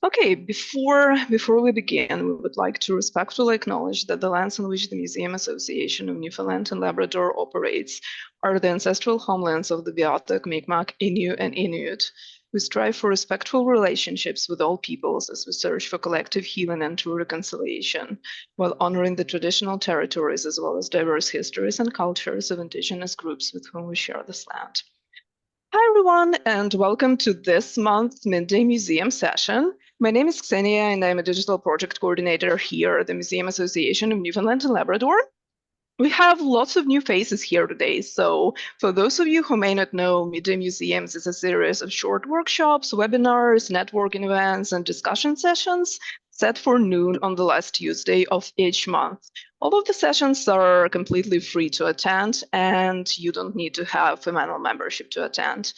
Okay, before we begin, we would like to respectfully acknowledge that the lands on which the Museum Association of Newfoundland and Labrador operates are the ancestral homelands of the Beothuk, Mi'kmaq, Innu, and Inuit. We strive for respectful relationships with all peoples as we search for collective healing and true reconciliation, while honoring the traditional territories as well as diverse histories and cultures of Indigenous groups with whom we share this land. Hi, everyone, and welcome to this month's Midday Museum session. My name is Ksenia, and I'm a digital project coordinator here at the Museum Association of Newfoundland and Labrador. We have lots of new faces here today, so for those of you who may not know, Midday Museums is a series of short workshops, webinars, networking events, and discussion sessions set for noon on the last Tuesday of each month. All of the sessions are completely free to attend, and you don't need to have a MANL membership to attend.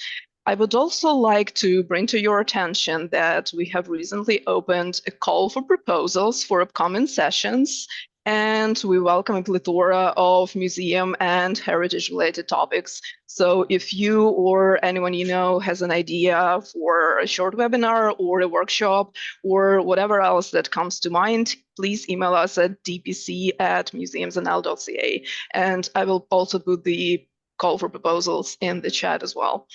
I would also like to bring to your attention that we have recently opened a call for proposals for upcoming sessions, and we welcome a plethora of museum and heritage-related topics. So if you or anyone you know has an idea for a short webinar or a workshop or whatever else that comes to mind, please email us at dpc@museumsnl.ca. And I will also put the call for proposals in the chat as well.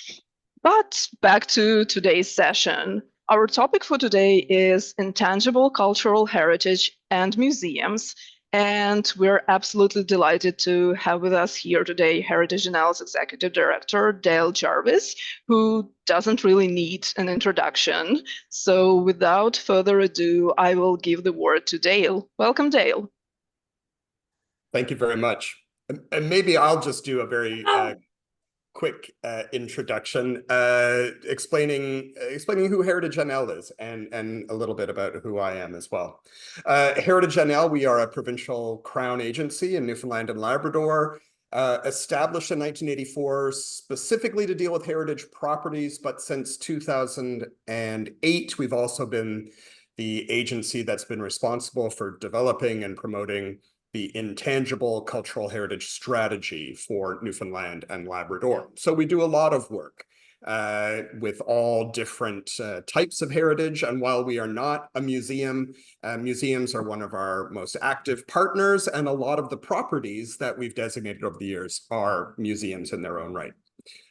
But back to today's session. Our topic for today is intangible cultural heritage and museums. And we're absolutely delighted to have with us here today Heritage NL's Executive Director, Dale Jarvis, who doesn't really need an introduction. So without further ado, I will give the word to Dale. Welcome, Dale. Thank you very much. And maybe I'll just do a very quick introduction, explaining who Heritage NL is and a little bit about who I am as well. Heritage NL, we are a provincial crown agency in Newfoundland and Labrador, established in 1984 specifically to deal with heritage properties, but since 2008, we've also been the agency that's been responsible for developing and promoting the Intangible Cultural Heritage strategy for Newfoundland and Labrador. So we do a lot of work with all different types of heritage. And while we are not a museum, museums are one of our most active partners, and a lot of the properties that we've designated over the years are museums in their own right.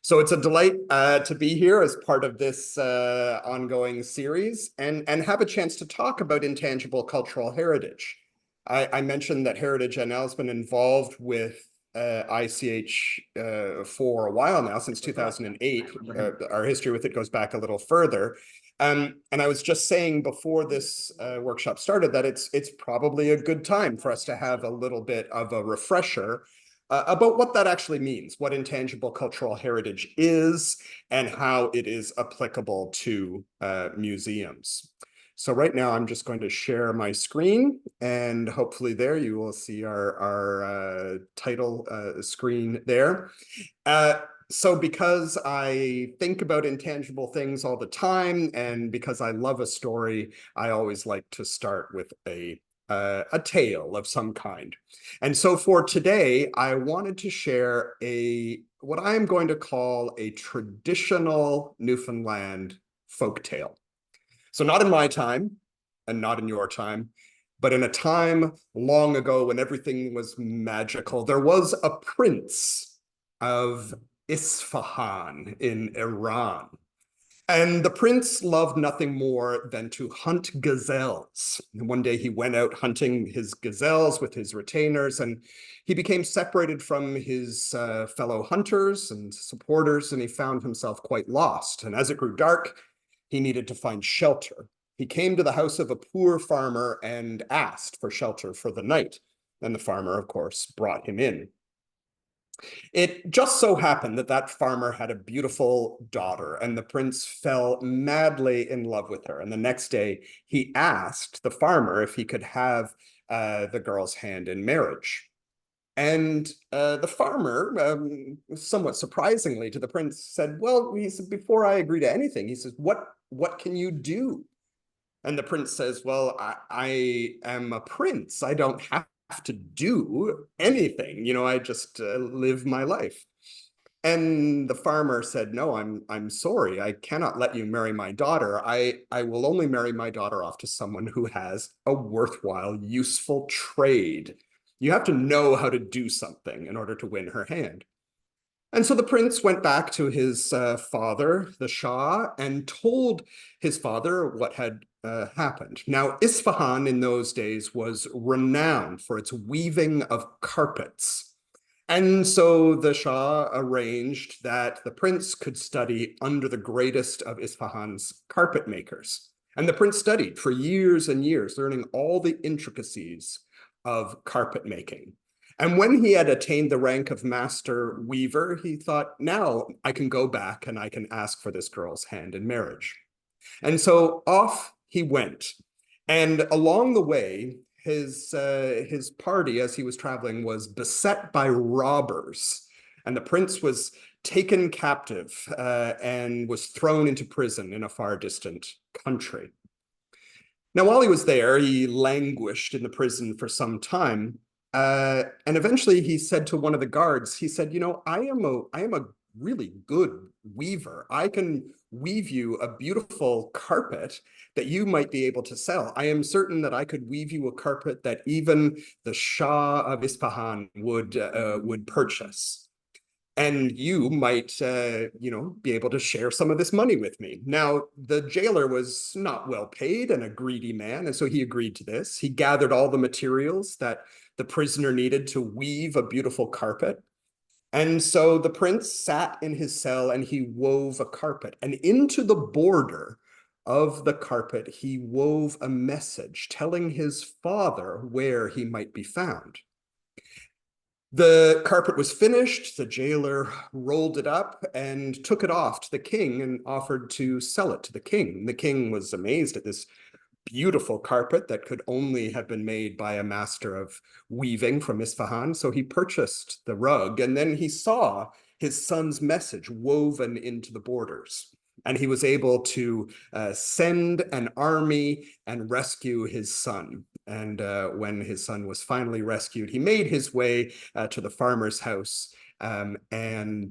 So it's a delight to be here as part of this ongoing series and have a chance to talk about intangible cultural heritage. I mentioned that Heritage NL has been involved with ICH for a while now, since 2008. Our history with it goes back a little further. And I was just saying before this workshop started that it's probably a good time for us to have a little bit of a refresher about what that actually means, what intangible cultural heritage is, and how it is applicable to museums. So right now, I'm just going to share my screen, and hopefully there you will see our title screen there. So because I think about intangible things all the time, and because I love a story, I always like to start with a tale of some kind. And so for today, I wanted to share what I am going to call a traditional Newfoundland folk tale. So not in my time and not in your time, but in a time long ago when everything was magical, there was a prince of Isfahan in Iran. And the prince loved nothing more than to hunt gazelles. And one day he went out hunting his gazelles with his retainers, and he became separated from his fellow hunters and supporters, and he found himself quite lost. And as it grew dark, he needed to find shelter. He came to the house of a poor farmer and asked for shelter for the night. And the farmer, of course, brought him in. It just so happened that that farmer had a beautiful daughter, and the prince fell madly in love with her. And the next day, he asked the farmer if he could have the girl's hand in marriage. And the farmer, somewhat surprisingly to the prince, said, well, he said, before I agree to anything, he says, what can you do? And the prince says, well, I am a prince. I don't have to do anything. You know, I just live my life. And the farmer said, no, I'm sorry. I cannot let you marry my daughter. I will only marry my daughter off to someone who has a worthwhile, useful trade. You have to know how to do something in order to win her hand. And so the prince went back to his father, the Shah, and told his father what had happened. Now, Isfahan in those days was renowned for its weaving of carpets. And so the Shah arranged that the prince could study under the greatest of Isfahan's carpet makers. And the prince studied for years and years, learning all the intricacies of carpet making. And when he had attained the rank of master weaver, he thought, now I can go back and I can ask for this girl's hand in marriage. And so off he went. And along the way, his party, as he was traveling, was beset by robbers. And the prince was taken captive and was thrown into prison in a far distant country. Now, while he was there, he languished in the prison for some time. And eventually he said to one of the guards, he said, you know, I am a really good weaver. I can weave you a beautiful carpet that you might be able to sell. I am certain that I could weave you a carpet that even the Shah of Isfahan would purchase. And you might, be able to share some of this money with me. Now, the jailer was not well paid and a greedy man, and so he agreed to this. He gathered all the materials that the prisoner needed to weave a beautiful carpet. And so the prince sat in his cell and he wove a carpet. And into the border of the carpet, he wove a message telling his father where he might be found. The carpet was finished, the jailer rolled it up and took it off to the king and offered to sell it to the king. The king was amazed at this beautiful carpet that could only have been made by a master of weaving from Isfahan. So he purchased the rug, and then he saw his son's message woven into the borders. And he was able to send an army and rescue his son. And when his son was finally rescued, he made his way to the farmer's house and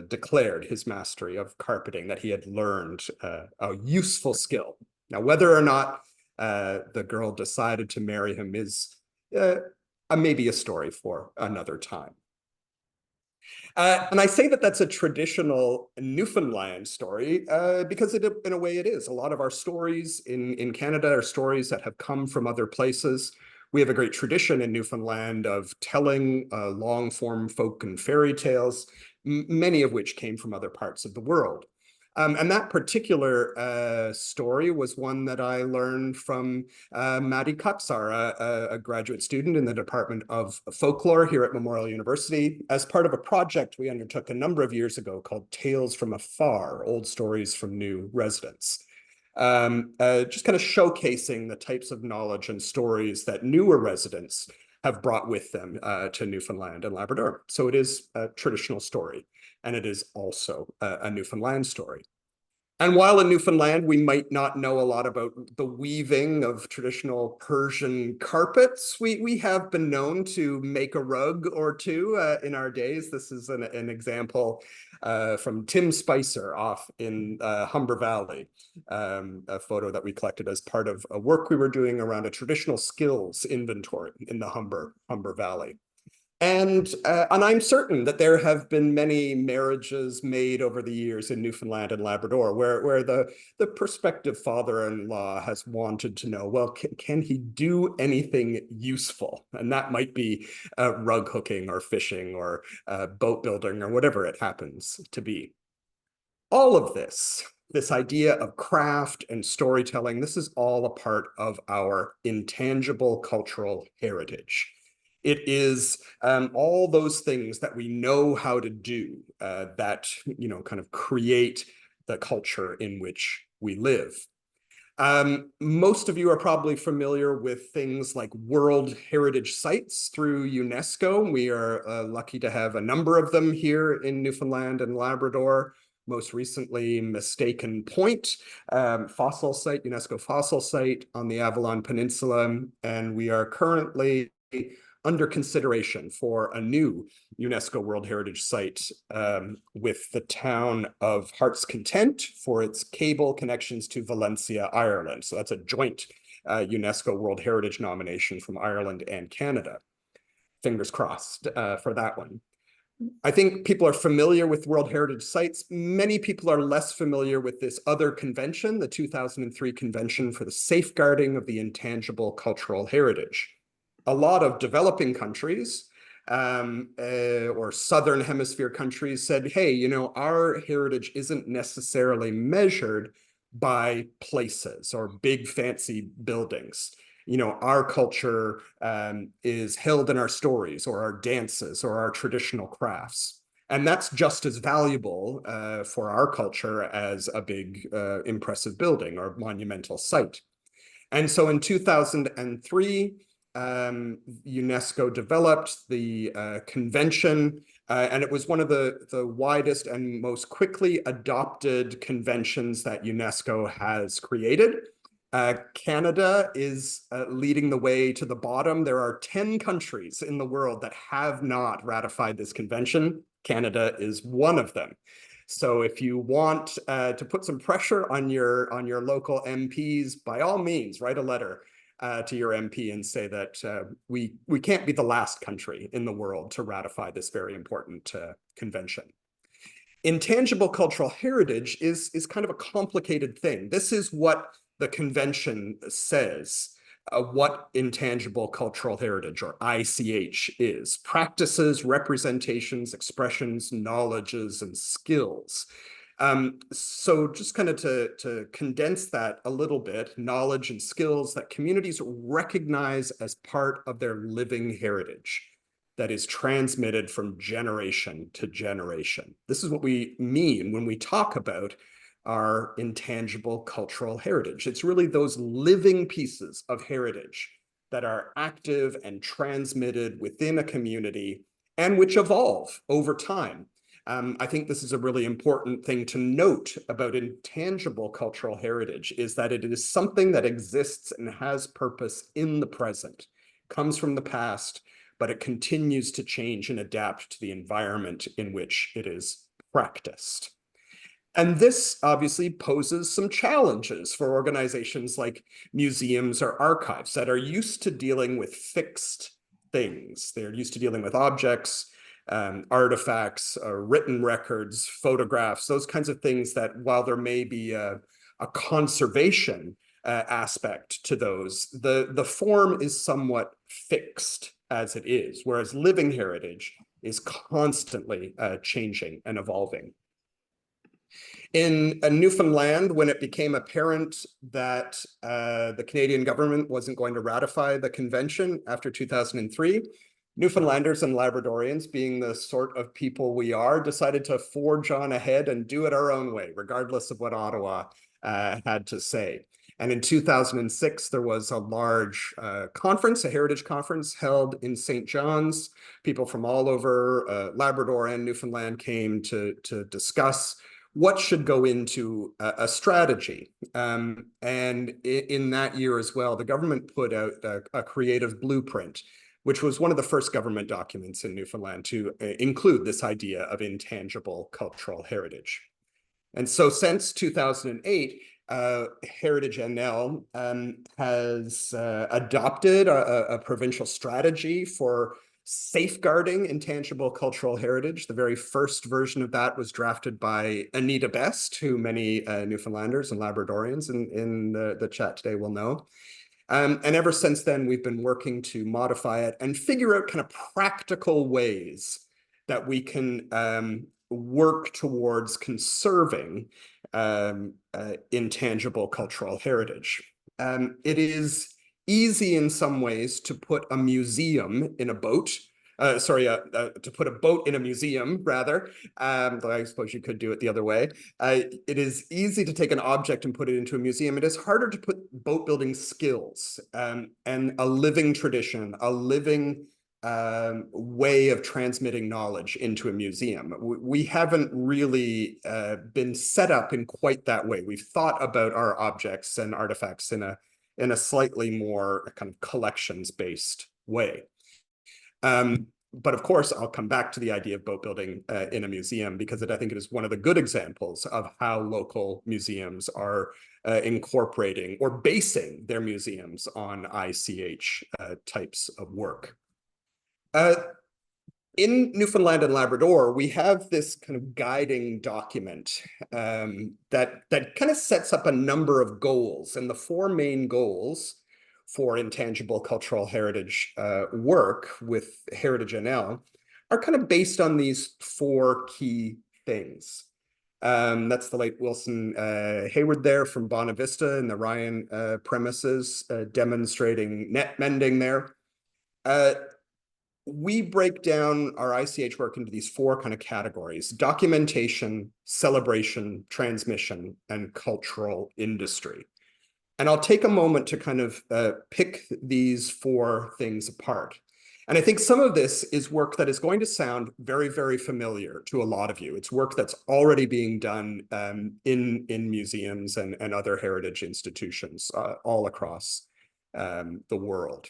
declared his mastery of carpeting, that he had learned a useful skill. Now, whether or not the girl decided to marry him is maybe a story for another time. And I say that that's a traditional Newfoundland story because in a way it is. A lot of our stories in Canada are stories that have come from other places. We have a great tradition in Newfoundland of telling long-form folk and fairy tales, many of which came from other parts of the world. And that particular story was one that I learned from Maddie Kutzar, a graduate student in the Department of Folklore here at Memorial University, as part of a project we undertook a number of years ago called Tales from Afar, Old Stories from New Residents. Just kind of showcasing the types of knowledge and stories that newer residents have brought with them to Newfoundland and Labrador. So it is a traditional story, and it is also a Newfoundland story. And while in Newfoundland, we might not know a lot about the weaving of traditional Persian carpets, we have been known to make a rug or two in our days. This is an example from Tim Spicer off in Humber Valley, a photo that we collected as part of a work we were doing around a traditional skills inventory in the Humber Valley. And I'm certain that there have been many marriages made over the years in Newfoundland and Labrador where the prospective father-in-law has wanted to know, well, can he do anything useful? And that might be rug hooking or fishing or boat building or whatever it happens to be. All of this idea of craft and storytelling, this is all a part of our intangible cultural heritage. It is all those things that we know how to do that, kind of create the culture in which we live. Most of you are probably familiar with things like World Heritage Sites through UNESCO. We are lucky to have a number of them here in Newfoundland and Labrador. Most recently, Mistaken Point, fossil site, UNESCO fossil site on the Avalon Peninsula. And we are currently under consideration for a new UNESCO World Heritage Site with the town of Heart's Content for its cable connections to Valencia, Ireland. So that's a joint UNESCO World Heritage nomination from Ireland and Canada. Fingers crossed for that one. I think people are familiar with World Heritage Sites. Many people are less familiar with this other convention, the 2003 Convention for the Safeguarding of the Intangible Cultural Heritage. A lot of developing countries or Southern Hemisphere countries said, hey, you know, our heritage isn't necessarily measured by places or big fancy buildings. You know, our culture is held in our stories or our dances or our traditional crafts. And that's just as valuable for our culture as a big, impressive building or monumental site. And so in 2003, UNESCO developed the convention, and it was one of the widest and most quickly adopted conventions that UNESCO has created. Canada is leading the way to the bottom. There are 10 countries in the world that have not ratified this convention. Canada is one of them. So if you want to put some pressure on your local MPs, by all means, write a letter to your MP and say that we can't be the last country in the world to ratify this very important convention. Intangible cultural heritage is kind of a complicated thing. This is what the convention says what intangible cultural heritage, or ICH, is: practices, representations, expressions, knowledges, and skills. So just kind of to condense that a little bit, knowledge and skills that communities recognize as part of their living heritage that is transmitted from generation to generation. This is what we mean when we talk about our intangible cultural heritage. It's really those living pieces of heritage that are active and transmitted within a community and which evolve over time. I think this is a really important thing to note about intangible cultural heritage, is that it is something that exists and has purpose in the present, comes from the past, but it continues to change and adapt to the environment in which it is practiced. And this obviously poses some challenges for organizations like museums or archives that are used to dealing with fixed things. They're used to dealing with objects, artifacts, written records, photographs, those kinds of things that, while there may be a conservation aspect to those, the form is somewhat fixed as it is, whereas living heritage is constantly changing and evolving. In Newfoundland, when it became apparent that the Canadian government wasn't going to ratify the convention after 2003, Newfoundlanders and Labradorians, being the sort of people we are, decided to forge on ahead and do it our own way, regardless of what Ottawa had to say. And in 2006, there was a large conference, a heritage conference held in St. John's. People from all over Labrador and Newfoundland came to discuss what should go into a strategy. And in that year as well, the government put out a creative blueprint, which was one of the first government documents in Newfoundland to include this idea of intangible cultural heritage. And so since 2008, Heritage MANL has adopted a provincial strategy for safeguarding intangible cultural heritage. The very first version of that was drafted by Anita Best, who many Newfoundlanders and Labradorians in the chat today will know. And ever since then, we've been working to modify it and figure out kind of practical ways that we can work towards conserving intangible cultural heritage. It is easy in some ways to put a museum in a boat. To put a boat in a museum, rather. Though I suppose you could do it the other way. It is easy to take an object and put it into a museum. It is harder to put boat building skills and a living tradition, a living way of transmitting knowledge into a museum. We haven't really been set up in quite that way. We've thought about our objects and artifacts in a slightly more kind of collections-based way. But of course, I'll come back to the idea of boat building in a museum, because I think it is one of the good examples of how local museums are incorporating or basing their museums on ICH types of work. In Newfoundland and Labrador, we have this kind of guiding document that kind of sets up a number of goals. And the four main goals for intangible cultural heritage work with Heritage NL are kind of based on these four key things. That's the late Wilson Hayward there from Bonavista and the Ryan premises, demonstrating net mending there. We break down our ICH work into these four kind of categories: documentation, celebration, transmission, and cultural industry. And I'll take a moment to kind of pick these four things apart. And I think some of this is work that is going to sound very, very familiar to a lot of you. It's work that's already being done in museums and other heritage institutions all across the world.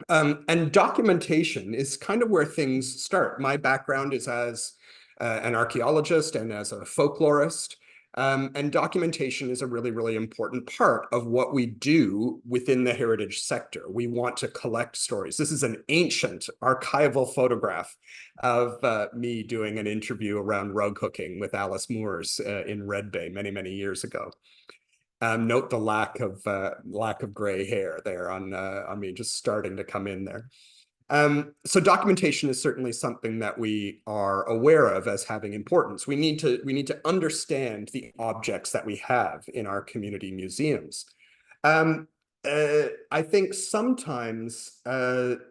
And documentation is kind of where things start. My background is as an archaeologist and as a folklorist. And documentation is a really, really important part of what we do within the heritage sector. We want to collect stories. This is an ancient archival photograph of me doing an interview around rug hooking with Alice Moores in Red Bay many, many years ago. Note the lack of gray hair there on me, just starting to come in there. So documentation is certainly something that we are aware of as having importance. We need to understand the objects that we have in our community museums. I think sometimes it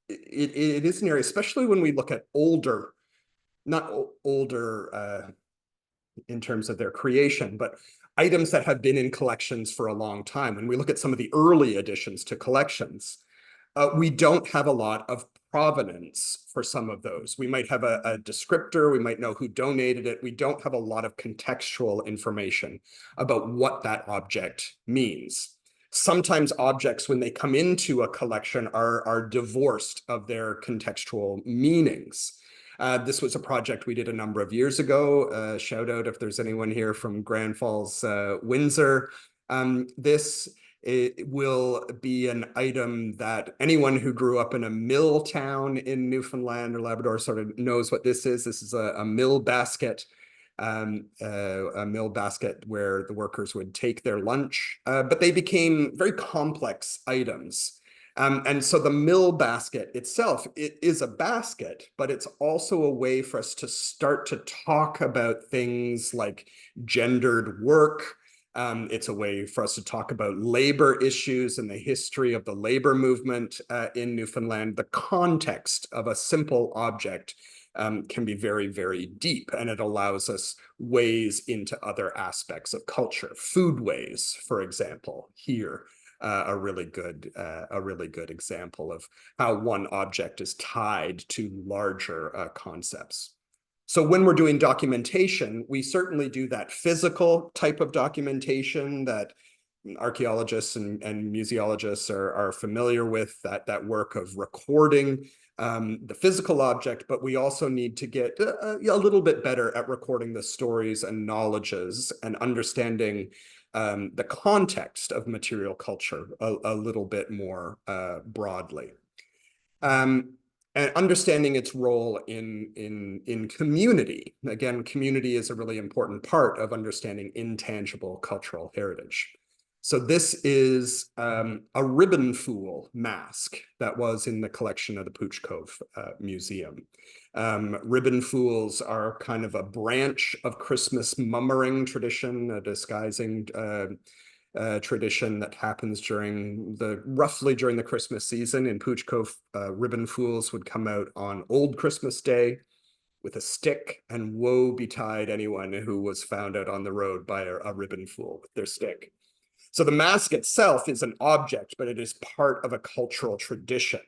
is an area, especially when we look at older, not older in terms of their creation, but items that have been in collections for a long time. When we look at some of the early additions to collections, we don't have a lot of provenance for some of those. We might have a descriptor, we might know who donated it. We don't have a lot of contextual information about what that object means. Sometimes objects, when they come into a collection, are divorced of their contextual meanings. This was a project we did a number of years ago. Shout out if there's anyone here from Grand Falls, Windsor. It will be an item that anyone who grew up in a mill town in Newfoundland or Labrador sort of knows what this is. This is a mill basket, where the workers would take their lunch, but they became very complex items. And so the mill basket itself, it is a basket, but it's also a way for us to start to talk about things like gendered work. It's a way for us to talk about labor issues and the history of the labor movement in Newfoundland. The context of a simple object can be very, very deep, and it allows us ways into other aspects of culture. Foodways, for example, here. A really good example of how one object is tied to larger concepts. So when we're doing documentation, we certainly do that physical type of documentation that archaeologists and museologists are familiar with, that work of recording the physical object, but we also need to get a little bit better at recording the stories and knowledges and understanding the context of material culture a little bit more broadly. And understanding its role in community. Again, community is a really important part of understanding intangible cultural heritage. So this is a ribbon fool mask that was in the collection of the Pooch Cove Museum. Ribbon fools are kind of a branch of Christmas mummering tradition, a disguising tradition that happens roughly during the Christmas season. In Pooch Cove, ribbon fools would come out on Old Christmas Day with a stick, and woe betide anyone who was found out on the road by a ribbon fool with their stick. So the mask itself is an object, but it is part of a cultural tradition,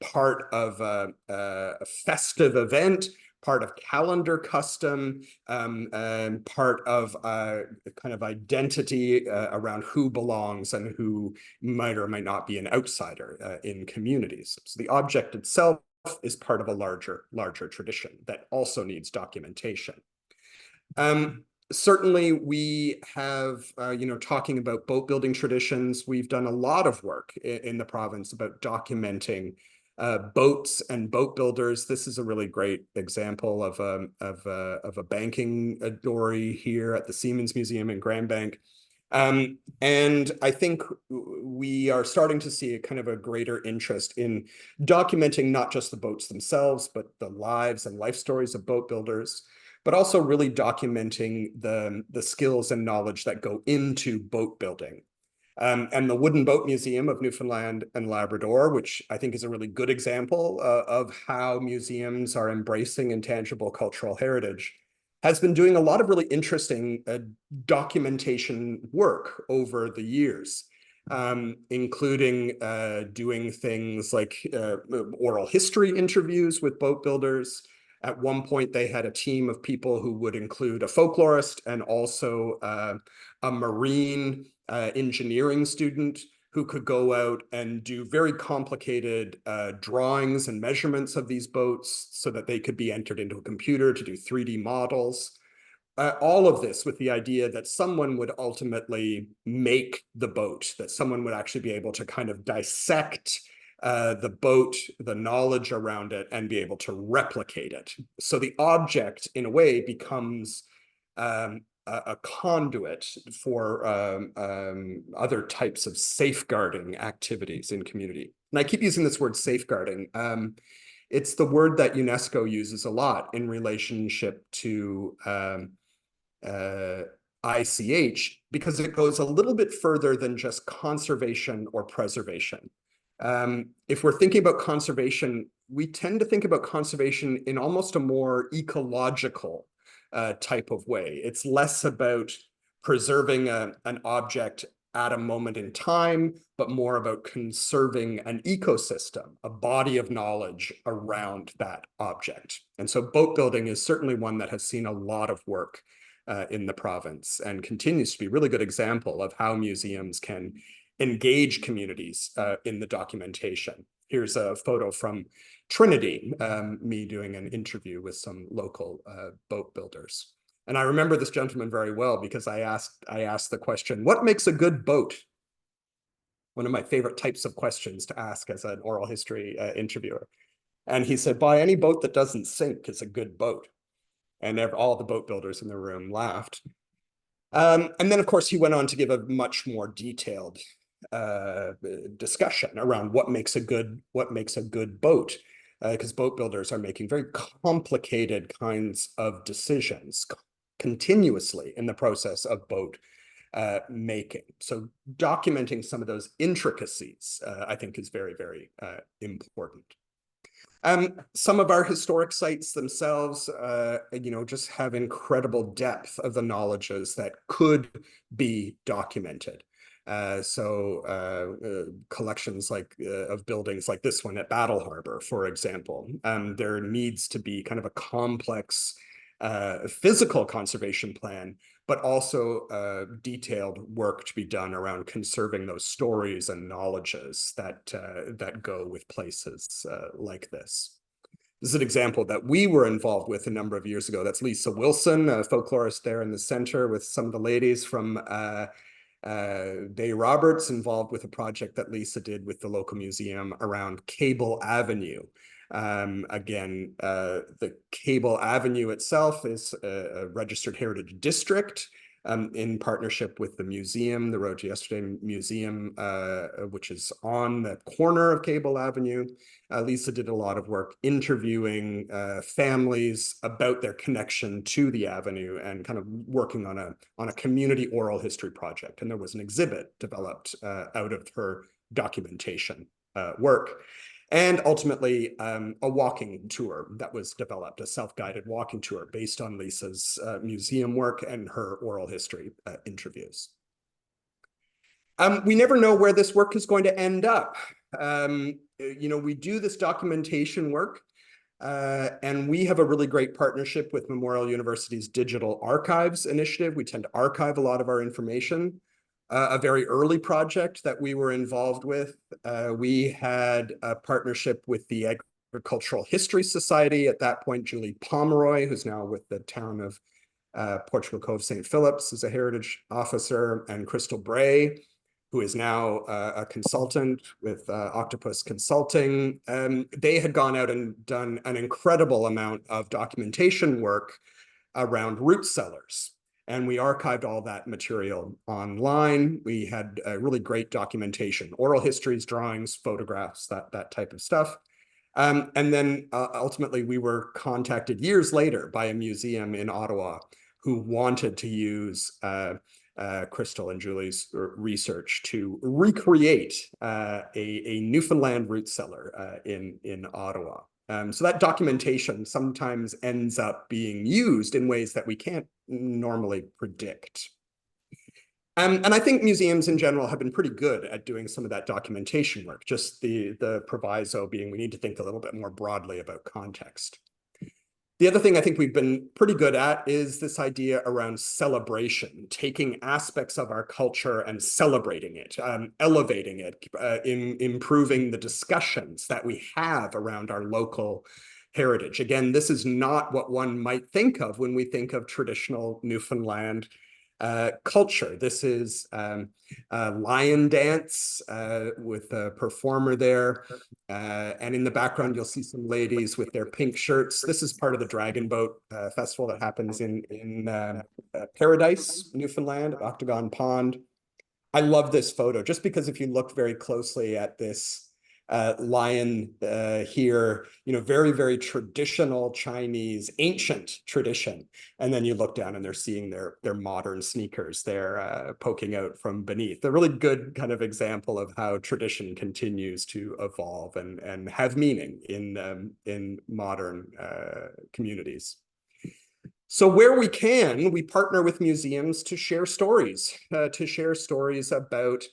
part of a festive event, part of calendar custom, and part of kind of identity around who belongs and who might or might not be an outsider in communities. So the object itself is part of a larger tradition that also needs documentation. Certainly, we have, talking about boat building traditions, we've done a lot of work in the province about documenting boats and boat builders. This is a really great example of a banking dory here at the Seamen's Museum in Grand Bank. And I think we are starting to see a kind of a greater interest in documenting not just the boats themselves, but the lives and life stories of boat builders, but also really documenting the skills and knowledge that go into boat building. And the Wooden Boat Museum of Newfoundland and Labrador, which I think is a really good example of how museums are embracing intangible cultural heritage, has been doing a lot of really interesting documentation work over the years, including doing things like oral history interviews with boat builders. At one point, they had a team of people who would include a folklorist and also a marine engineering student who could go out and do very complicated drawings and measurements of these boats so that they could be entered into a computer to do 3D models. All of this with the idea that someone would ultimately make the boat, that someone would actually be able to kind of dissect the boat, the knowledge around it, and be able to replicate it. So the object, in a way, becomes a conduit for other types of safeguarding activities in community. And I keep using this word safeguarding. It's the word that UNESCO uses a lot in relationship to ICH, because it goes a little bit further than just conservation or preservation. If we're thinking about conservation, we tend to think about conservation in almost a more ecological type of way. It's less about preserving an object at a moment in time, but more about conserving an ecosystem, a body of knowledge around that object. And so boat building is certainly one that has seen a lot of work in the province and continues to be a really good example of how museums can engage communities in the documentation. Here's a photo from Trinity, me doing an interview with some local boat builders. And I remember this gentleman very well because I asked the question, what makes a good boat? One of my favorite types of questions to ask as an oral history interviewer. And he said, "By any boat that doesn't sink is a good boat." And all the boat builders in the room laughed. And then, of course, he went on to give a much more detailed discussion around what makes a good boat, because boat builders are making very complicated kinds of decisions continuously in the process of boat making. So documenting some of those intricacies, I think, is very, very important. Some of our historic sites themselves, just have incredible depth of the knowledges that could be documented. Collections of buildings like this one at Battle Harbor, for example, there needs to be kind of a complex physical conservation plan, but also detailed work to be done around conserving those stories and knowledges that go with places like this. This is an example that we were involved with a number of years ago. That's Lisa Wilson, a folklorist there in the center with some of the ladies from Day Roberts, involved with a project that Lisa did with the local museum around Cable Avenue. Again, the Cable Avenue itself is a registered heritage district in partnership with the museum, the Road to Yesterday Museum, which is on the corner of Cable Avenue. Lisa did a lot of work interviewing families about their connection to the avenue and kind of working on a community oral history project. And there was an exhibit developed out of her documentation work. And ultimately, a walking tour that was developed, a self-guided walking tour based on Lisa's museum work and her oral history interviews. We never know where this work is going to end up. We do this documentation work And we have a really great partnership with Memorial University's Digital Archives Initiative. We tend to archive a lot of our information. A very early project that we were involved with, we had a partnership with the Agricultural History Society. At that point, Julie Pomeroy, who's now with the town of Portugal Cove St. Phillips as a heritage officer, and Crystal Bray, who is now a consultant with Octopus Consulting. They had gone out and done an incredible amount of documentation work around root cellars. And we archived all that material online. We had really great documentation, oral histories, drawings, photographs, that type of stuff. And then ultimately we were contacted years later by a museum in Ottawa who wanted to use Crystal and Julie's research to recreate a Newfoundland root cellar in Ottawa. So that documentation sometimes ends up being used in ways that we can't normally predict. And I think museums in general have been pretty good at doing some of that documentation work, just the proviso being we need to think a little bit more broadly about context. The other thing I think we've been pretty good at is this idea around celebration, taking aspects of our culture and celebrating it, elevating it, improving the discussions that we have around our local heritage. Again, this is not what one might think of when we think of traditional Newfoundland culture. This is lion dance with a performer there. And in the background, you'll see some ladies with their pink shirts. This is part of the Dragon Boat Festival that happens in Paradise, Newfoundland, at Octagon Pond. I love this photo just because if you look very closely at this lion here, very, very traditional Chinese, ancient tradition. And then you look down and they're seeing their modern sneakers there poking out from beneath. A really good kind of example of how tradition continues to evolve and have meaning in modern communities. So where we can, we partner with museums to share stories about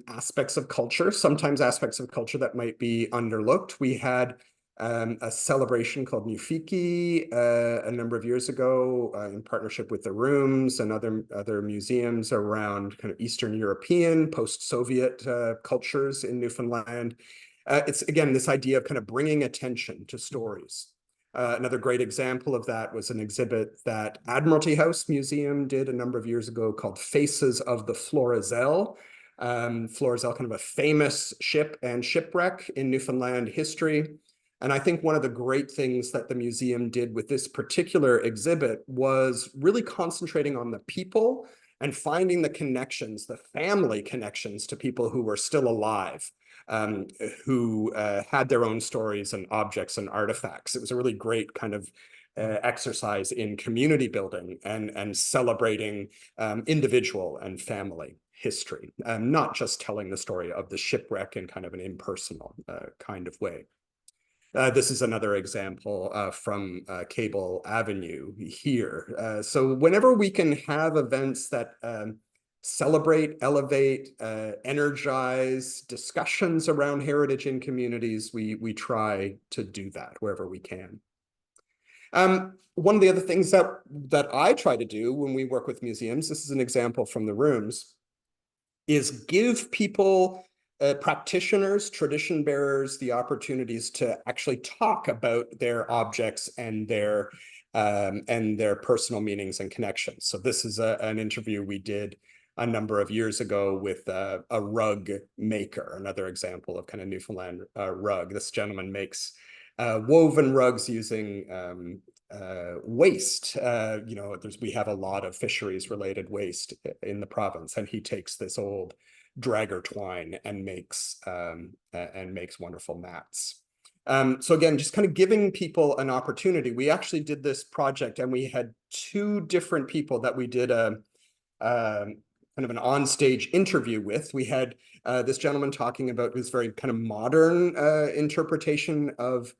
aspects of culture, sometimes aspects of culture that might be underlooked. We had a celebration called Newfiki a number of years ago in partnership with the Rooms and other museums around kind of Eastern European, post-Soviet cultures in Newfoundland. It's, again, this idea of kind of bringing attention to stories. Another great example of that was an exhibit that Admiralty House Museum did a number of years ago called Faces of the Florizel. Florizel, kind of a famous ship and shipwreck in Newfoundland history. And I think one of the great things that the museum did with this particular exhibit was really concentrating on the people and finding the connections, the family connections to people who were still alive, who had their own stories and objects and artifacts. It was a really great kind of exercise in community building and celebrating individual and family history, not just telling the story of the shipwreck in kind of an impersonal kind of way. This is another example from Cable Avenue here. So whenever we can have events that celebrate, elevate, energize discussions around heritage in communities, we try to do that wherever we can. One of the other things that I try to do when we work with museums, this is an example from the Rooms, is give people, practitioners, tradition bearers, the opportunities to actually talk about their objects and their personal meanings and connections. So this is an interview we did a number of years ago with a rug maker, another example of kind of Newfoundland rug. This gentleman makes woven rugs using waste. We have a lot of fisheries related waste in the province, and he takes this old dragger twine and makes wonderful mats. So again, just kind of giving people an opportunity. We actually did this project and we had two different people that we did a kind of an onstage interview with. We had this gentleman talking about his very kind of modern interpretation of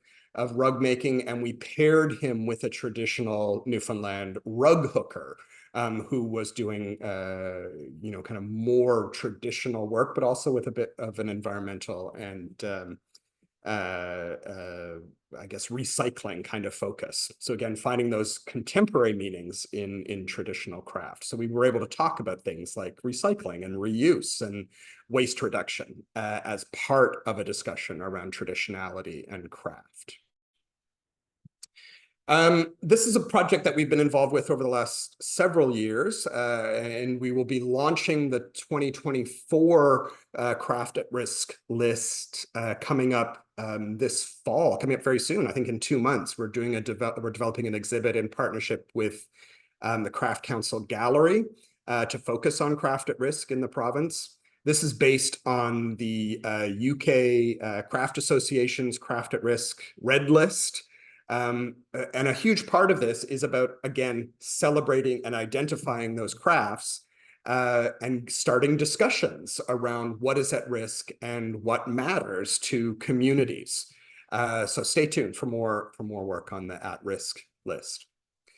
rug making, and we paired him with a traditional Newfoundland rug hooker who was doing, kind of more traditional work, but also with a bit of an environmental and I guess, recycling kind of focus. So again, finding those contemporary meanings in traditional craft. So we were able to talk about things like recycling and reuse and waste reduction as part of a discussion around traditionality and craft. This is a project that we've been involved with over the last several years, and we will be launching the 2024 Craft at Risk list coming up this fall, coming up very soon. I think in 2 months, we're developing an exhibit in partnership with the Craft Council Gallery to focus on craft at risk in the province. This is based on the UK Craft Association's Craft at Risk Red List. And a huge part of this is about, again, celebrating and identifying those crafts and starting discussions around what is at risk and what matters to communities. So stay tuned for more work on the at-risk list.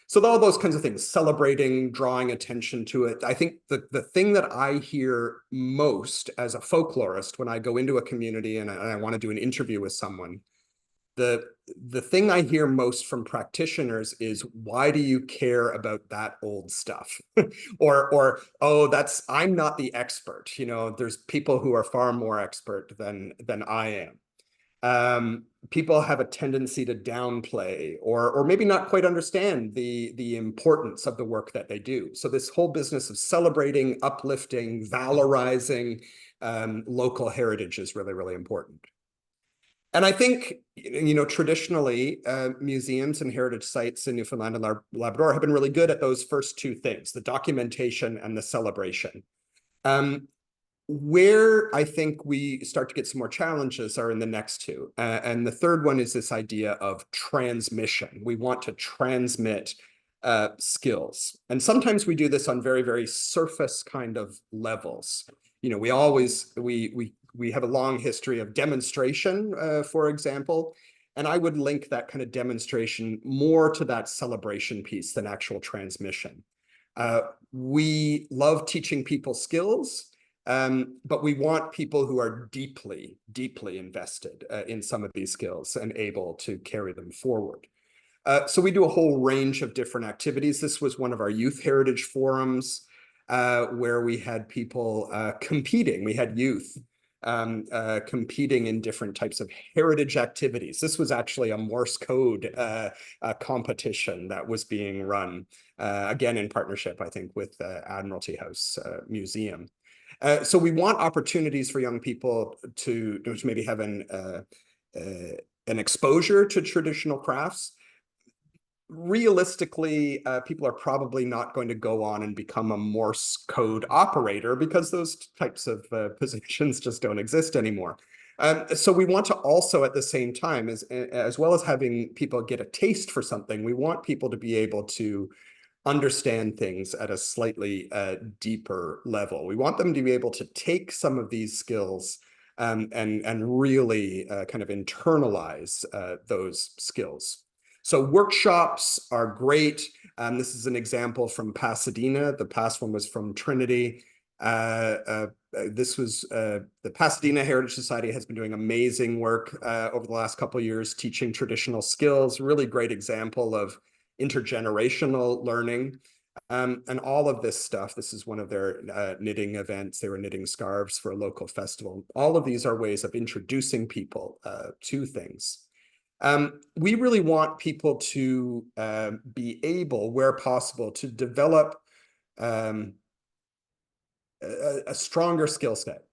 So all those kinds of things, celebrating, drawing attention to it. I think the thing that I hear most as a folklorist when I go into a community and I want to do an interview with someone, the thing I hear most from practitioners is, why do you care about that old stuff? or oh, I'm not the expert. You know, there's people who are far more expert than I am. People have a tendency to downplay or maybe not quite understand the importance of the work that they do. So this whole business of celebrating, uplifting, valorizing local heritage is really, really important. And I think, you know, traditionally, museums and heritage sites in Newfoundland and Labrador have been really good at those first two things, the documentation and the celebration. Where I think we start to get some more challenges are in the next two. And the third one is this idea of transmission. We want to transmit skills. And sometimes we do this on very, very surface kind of levels. You know, we have a long history of demonstration, for example, and I would link that kind of demonstration more to that celebration piece than actual transmission. We love teaching people skills, but we want people who are deeply, deeply invested in some of these skills and able to carry them forward. So we do a whole range of different activities. This was one of our youth heritage forums where we had people competing. We had youth competing in different types of heritage activities. This was actually a Morse code competition that was being run, again, in partnership, I think, with Admiralty House Museum. So we want opportunities for young people to maybe have an exposure to traditional crafts. Realistically, people are probably not going to go on and become a Morse code operator because those types of positions just don't exist anymore. So we want to also, at the same time, as well as having people get a taste for something, we want people to be able to understand things at a slightly deeper level. We want them to be able to take some of these skills and really kind of internalize those skills. So workshops are great. This is an example from Pasadena. The past one was from Trinity. This was the Pasadena Heritage Society has been doing amazing work over the last couple of years, teaching traditional skills. Really great example of intergenerational learning. And all of this stuff, this is one of their knitting events. They were knitting scarves for a local festival. All of these are ways of introducing people to things. We really want people to be able, where possible, to develop a stronger skill set.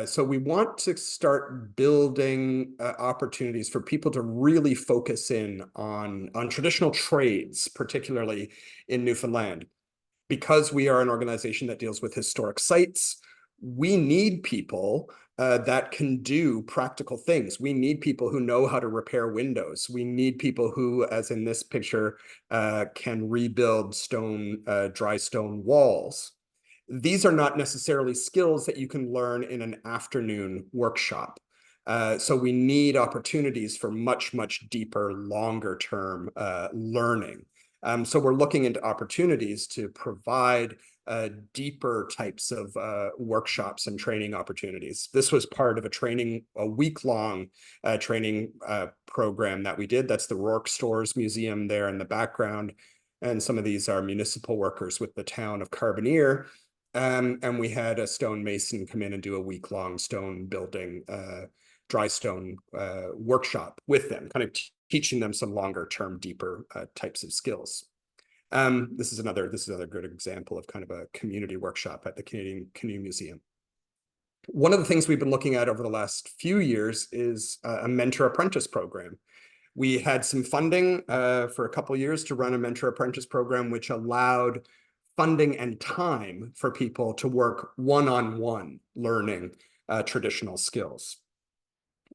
So we want to start building opportunities for people to really focus in on traditional trades, particularly in Newfoundland. Because we are an organization that deals with historic sites, we need people that can do practical things. We need people who know how to repair windows. We need people who, as in this picture, can rebuild dry stone walls. These are not necessarily skills that you can learn in an afternoon workshop. So we need opportunities for much, much deeper, longer term learning. So we're looking into opportunities to provide deeper types of workshops and training opportunities. This was part of a week-long training program that we did. That's the Rourke Stores Museum there in the background. And some of these are municipal workers with the town of Carbonear. And we had a stonemason come in and do a week-long stone building, dry stone workshop with them, kind of teaching them some longer-term, deeper types of skills. This is another good example of kind of a community workshop at the Canadian Canoe Museum. One of the things we've been looking at over the last few years is a mentor apprentice program. We had some funding for a couple of years to run a mentor apprentice program, which allowed funding and time for people to work one-on-one learning traditional skills.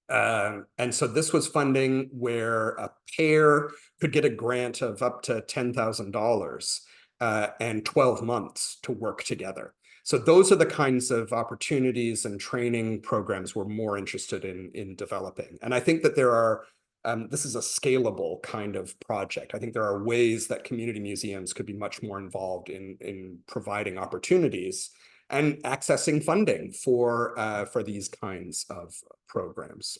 And so this was funding where a pair could get a grant of up to $10,000 and 12 months to work together. So those are the kinds of opportunities and training programs we're more interested in developing. And I think that there are, this is a scalable kind of project. I think there are ways that community museums could be much more involved in providing opportunities and accessing funding for these kinds of programs.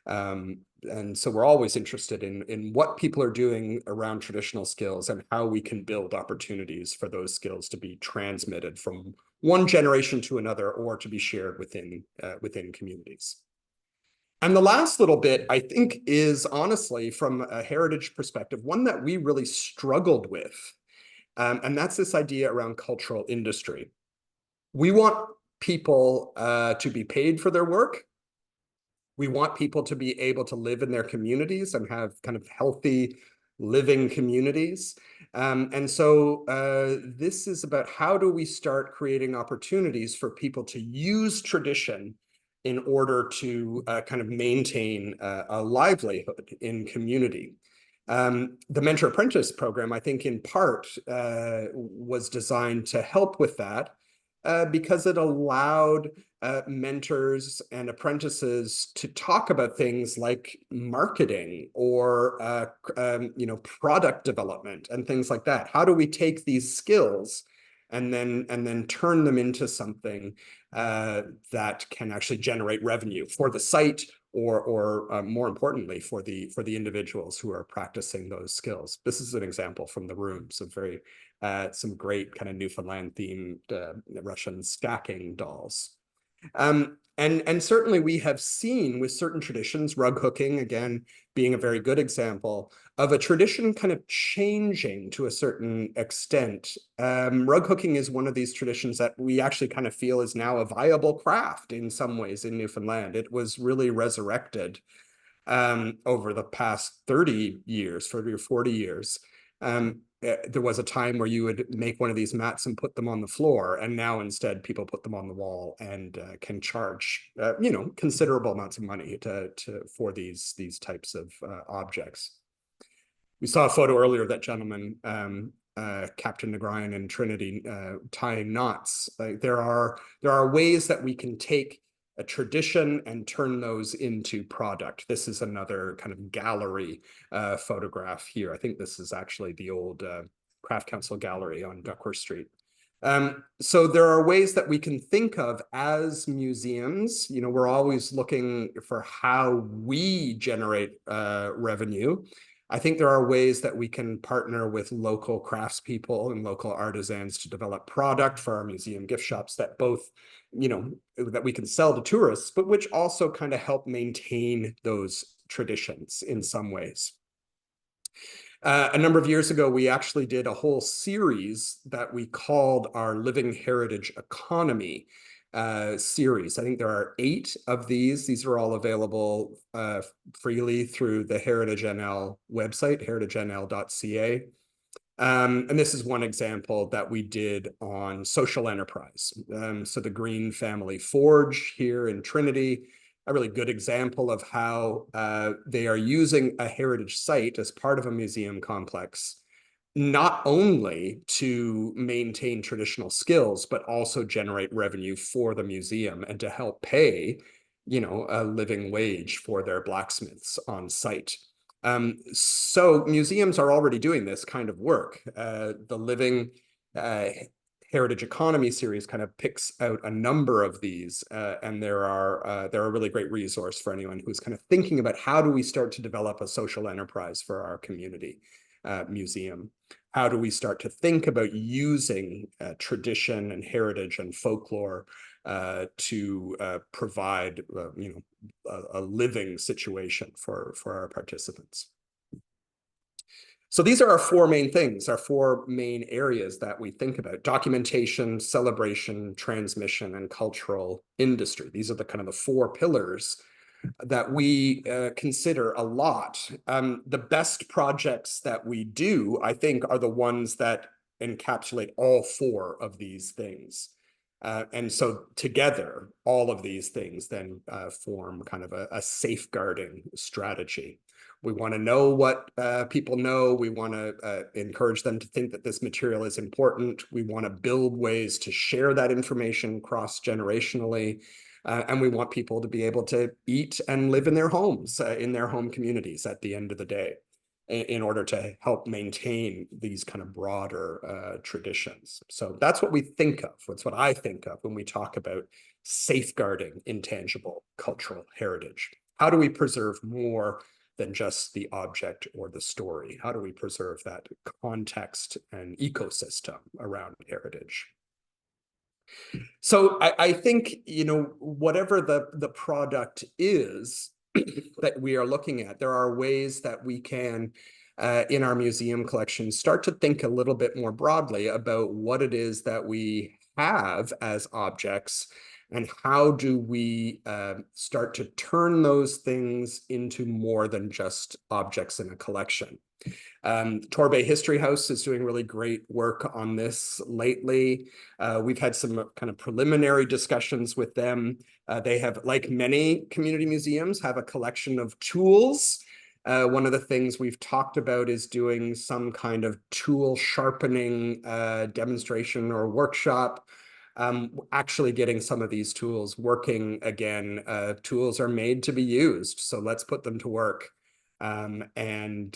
And so we're always interested in what people are doing around traditional skills and how we can build opportunities for those skills to be transmitted from one generation to another or to be shared within communities. And the last little bit, I think, is honestly, from a heritage perspective, one that we really struggled with. And that's this idea around cultural industry. We want people to be paid for their work. We want people to be able to live in their communities and have kind of healthy living communities. And so this is about how do we start creating opportunities for people to use tradition in order to kind of maintain a livelihood in community. The Mentor Apprentice program, I think in part, was designed to help with that because it allowed mentors and apprentices to talk about things like marketing or product development and things like that. How do we take these skills and then turn them into something that can actually generate revenue for the site or more importantly for the individuals who are practicing those skills. This is an example from the room, some great kind of Newfoundland themed Russian stacking dolls. And certainly we have seen with certain traditions, rug hooking, again, being a very good example of a tradition kind of changing to a certain extent. Rug hooking is one of these traditions that we actually kind of feel is now a viable craft in some ways in Newfoundland. It was really resurrected over the past 30 or 40 years. There was a time where you would make one of these mats and put them on the floor, and now instead people put them on the wall and can charge considerable amounts of money for these types of objects. We saw a photo earlier of that gentleman, Captain Negrian and Trinity, tying knots. Like there are ways that we can take a tradition and turn those into product. This is another kind of gallery photograph here. I think this is actually the old Craft Council gallery on Duckworth Street. So there are ways that we can think of as museums. We're always looking for how we generate revenue. I think there are ways that we can partner with local craftspeople and local artisans to develop product for our museum gift shops that both, that we can sell to tourists, but which also kind of help maintain those traditions in some ways. A number of years ago, we actually did a whole series that we called our Living Heritage Economy series. I think there are 8 of these. These are all available freely through the Heritage NL website, heritagenl.ca. And this is one example that we did on social enterprise. So the Green Family Forge here in Trinity, a really good example of how they are using a heritage site as part of a museum complex, not only to maintain traditional skills, but also generate revenue for the museum and to help pay, a living wage for their blacksmiths on site. So museums are already doing this kind of work. The Living Heritage Economy series kind of picks out a number of these, and they're a really great resource for anyone who's kind of thinking about how do we start to develop a social enterprise for our community museum. How do we start to think about using tradition and heritage and folklore to provide a living situation for our participants? So these are our four main things, our four main areas that we think about: documentation, celebration, transmission, and cultural industry. These are the kind of the four pillars that we consider a lot. The best projects that we do, I think, are the ones that encapsulate all four of these things. And so together, all of these things then form kind of a safeguarding strategy. We want to know what people know. We want to encourage them to think that this material is important. We want to build ways to share that information cross-generationally. And we want people to be able to eat and live in their homes, in their home communities at the end of the day, in order to help maintain these kind of broader traditions. So that's what we think of. That's what I think of when we talk about safeguarding intangible cultural heritage. How do we preserve more than just the object or the story? How do we preserve that context and ecosystem around heritage? So I think, whatever the product is that we are looking at, there are ways that we can, in our museum collection, start to think a little bit more broadly about what it is that we have as objects, and how do we start to turn those things into more than just objects in a collection. Torbay History House is doing really great work on this lately. We've had some kind of preliminary discussions with them. They have, like many community museums, have a collection of tools. One of the things we've talked about is doing some kind of tool sharpening demonstration or workshop. Actually getting some of these tools working again. Tools are made to be used, so let's put them to work. And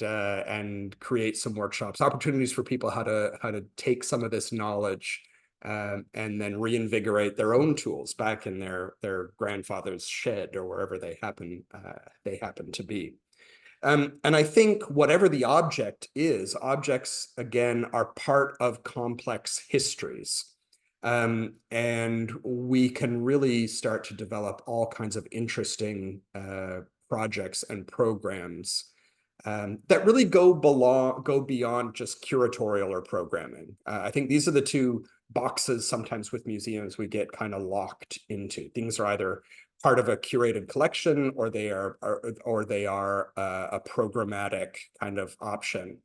create some workshops, opportunities for people how to take some of this knowledge and then reinvigorate their own tools back in their grandfather's shed or wherever they happen to be. And I think whatever the object is, objects again are part of complex histories. And we can really start to develop all kinds of interesting projects and programs that really go beyond just curatorial or programming. I think these are the two boxes sometimes with museums we get kind of locked into. Things are either part of a curated collection, or they are a programmatic kind of option.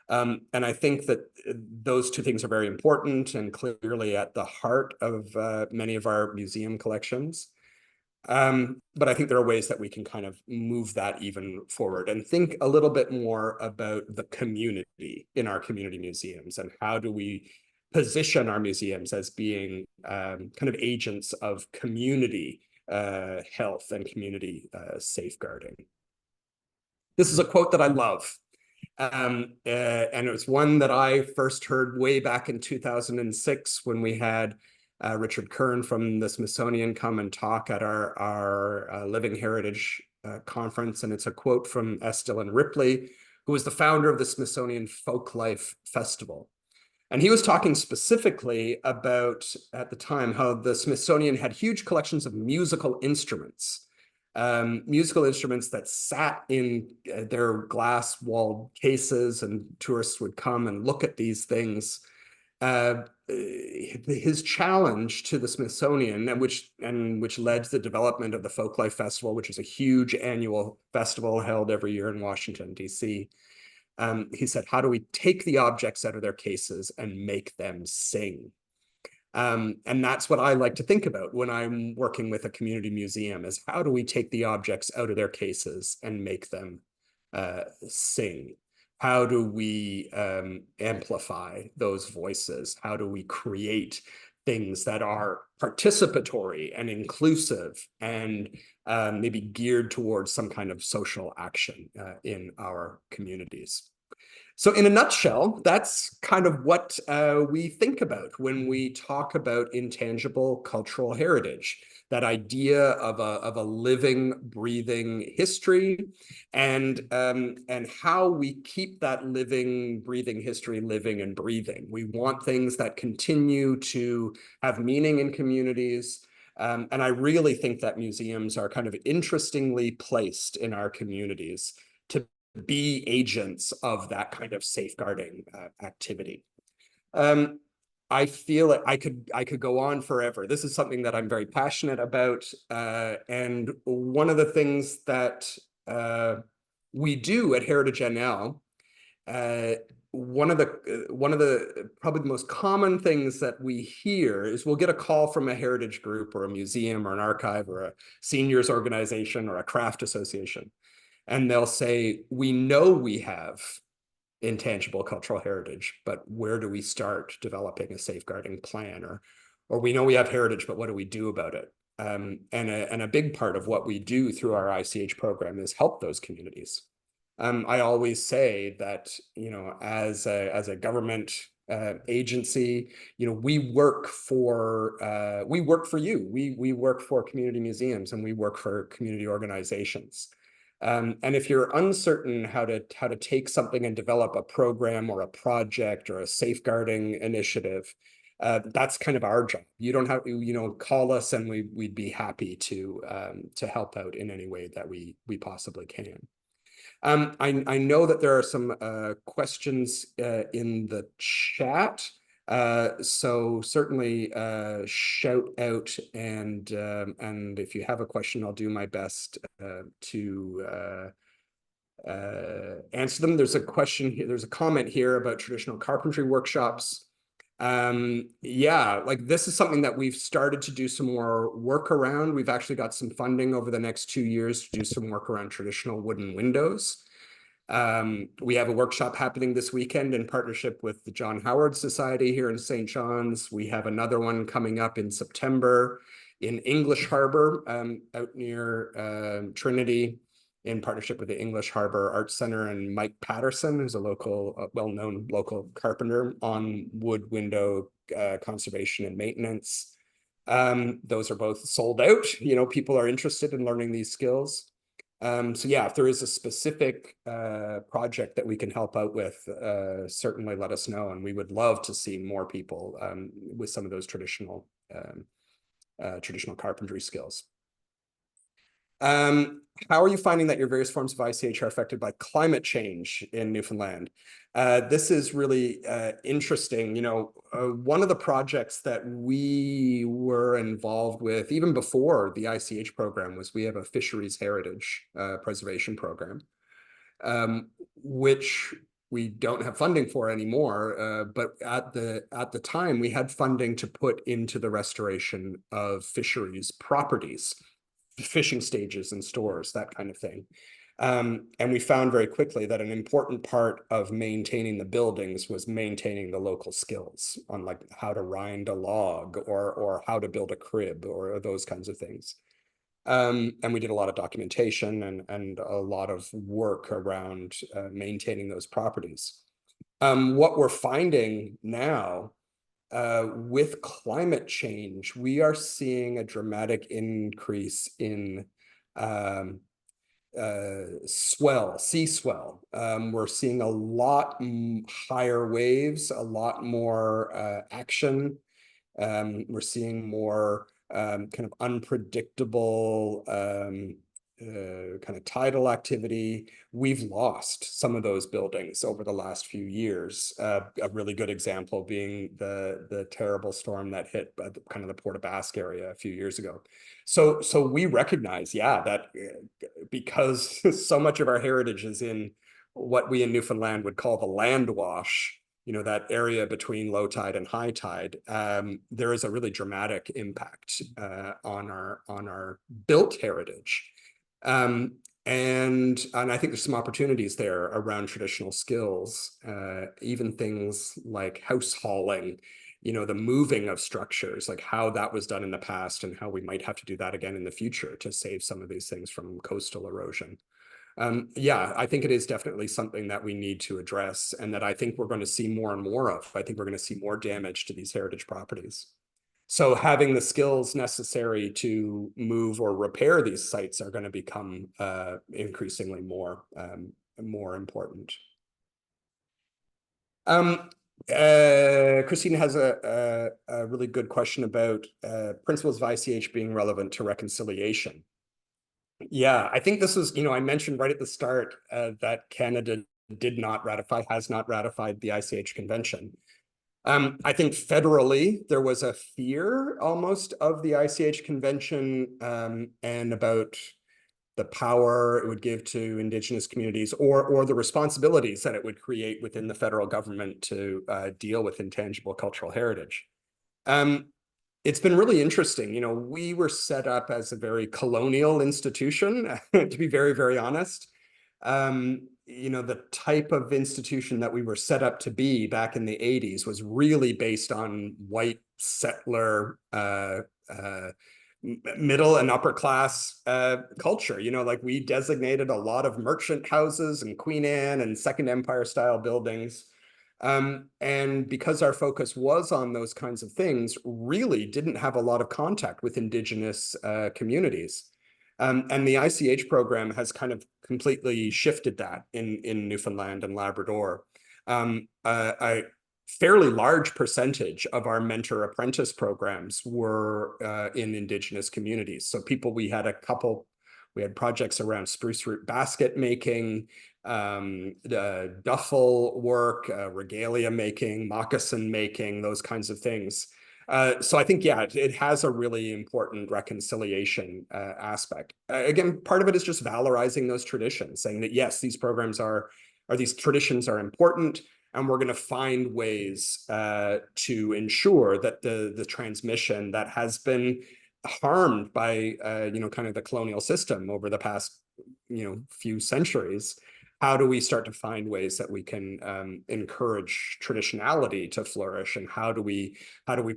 And I think that those two things are very important and clearly at the heart of many of our museum collections. But I think there are ways that we can kind of move that even forward and think a little bit more about the community in our community museums, and how do we position our museums as being kind of agents of community health and community safeguarding. This is a quote that I love. And it was one that I first heard way back in 2006 when we had Richard Kern from the Smithsonian come and talk at our Living Heritage conference. And it's a quote from S. Dillon Ripley, who was the founder of the Smithsonian Folklife Festival. And he was talking specifically about, at the time, how the Smithsonian had huge collections of musical instruments that sat in their glass-walled cases, and tourists would come and look at these things. His challenge to the Smithsonian, and which led to the development of the Folklife Festival, which is a huge annual festival held every year in Washington, D.C. He said, how do we take the objects out of their cases and make them sing? And that's what I like to think about when I'm working with a community museum, is how do we take the objects out of their cases and make them sing? How do we amplify those voices? How do we create things that are participatory and inclusive and maybe geared towards some kind of social action in our communities? So in a nutshell, that's kind of what we think about when we talk about intangible cultural heritage, that idea of a living, breathing history, and how we keep that living, breathing history living and breathing. We want things that continue to have meaning in communities. And I really think that museums are kind of interestingly placed in our communities to be agents of that kind of safeguarding activity. I feel that I could go on forever. This is something that I'm very passionate about, and one of the things that we do at Heritage NL, one of the probably the most common things that we hear is we'll get a call from a heritage group or a museum or an archive or a seniors organization or a craft association. And they'll say, we know we have intangible cultural heritage, but where do we start developing a safeguarding plan? Or we know we have heritage, but what do we do about it? And a big part of what we do through our ICH program is help those communities. I always say that, as a government agency, we work for you. We work for community museums and we work for community organizations. And if you're uncertain how to take something and develop a program or a project or a safeguarding initiative, that's kind of our job. You don't have to, call us and we'd be happy to help out in any way that we possibly can. I know that there are some questions in the chat. So certainly shout out, and if you have a question, I'll do my best to answer them. There's a question here, there's a comment here about traditional carpentry workshops. Yeah, like this is something that we've started to do some more work around. We've actually got some funding over the next 2 years to do some work around traditional wooden windows. We have a workshop happening this weekend in partnership with the John Howard Society here in St. John's. We have another one coming up in September in English Harbor, out near Trinity, in partnership with the English Harbor Arts Center and Mike Patterson, who's a local, well-known local carpenter on wood window conservation and maintenance. Those are both sold out. People are interested in learning these skills. So yeah, if there is a specific project that we can help out with, certainly let us know. And we would love to see more people with some of those traditional carpentry skills. How are you finding that your various forms of ICH are affected by climate change in Newfoundland? This is really interesting. One of the projects that we were involved with even before the ICH program was we have a fisheries heritage preservation program, which we don't have funding for anymore. But at the time, we had funding to put into the restoration of fisheries properties, fishing stages and stores, that kind of thing. And we found very quickly that an important part of maintaining the buildings was maintaining the local skills on like how to rind a log or how to build a crib or those kinds of things. And we did a lot of documentation and a lot of work around maintaining those properties. What we're finding now with climate change, we are seeing a dramatic increase in sea swell. We're seeing a lot higher waves, a lot more action. We're seeing more kind of unpredictable kind of tidal activity. We've lost some of those buildings over the last few years. A really good example being the terrible storm that hit kind of the Port aux Basques area a few years ago. So we recognize, yeah, that because so much of our heritage is in what we in Newfoundland would call the land wash, that area between low tide and high tide, there is a really dramatic impact on our built heritage. And I think there's some opportunities there around traditional skills, even things like house hauling, the moving of structures, like how that was done in the past and how we might have to do that again in the future to save some of these things from coastal erosion. Yeah, I think it is definitely something that we need to address, and that I think we're going to see more and more of. I think we're going to see more damage to these heritage properties. So having the skills necessary to move or repair these sites are going to become increasingly more important. Christine has a really good question about principles of ICH being relevant to reconciliation. Yeah, I think this was, I mentioned right at the start that Canada has not ratified the ICH Convention. I think federally, there was a fear almost of the ICH Convention and about the power it would give to Indigenous communities or the responsibilities that it would create within the federal government to deal with intangible cultural heritage. It's been really interesting. We were set up as a very colonial institution, to be very, very honest. The type of institution that we were set up to be back in the 80s was really based on white settler middle and upper class culture. Like we designated a lot of merchant houses and Queen Anne and Second Empire style buildings. And because our focus was on those kinds of things, really didn't have a lot of contact with Indigenous communities. And the ICH program has kind of completely shifted that in Newfoundland and Labrador. A fairly large percentage of our mentor apprentice programs were in Indigenous communities. So we had projects around spruce root basket making, duffel work, regalia making, moccasin making, those kinds of things. So I think, yeah, it has a really important reconciliation aspect. Again, part of it is just valorizing those traditions, saying that, yes, these traditions are important, and we're going to find ways to ensure that the transmission that has been harmed by, kind of the colonial system over the past, few centuries. How do we start to find ways that we can encourage traditionality to flourish, and how do we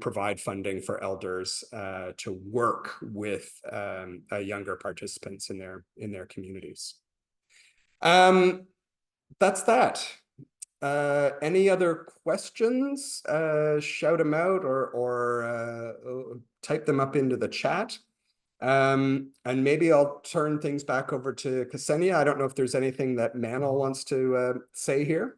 provide funding for elders to work with younger participants in their communities? That's that. Any other questions? Shout them out or type them up into the chat. And maybe I'll turn things back over to Ksenia. I don't know if there's anything that MANL wants to say here.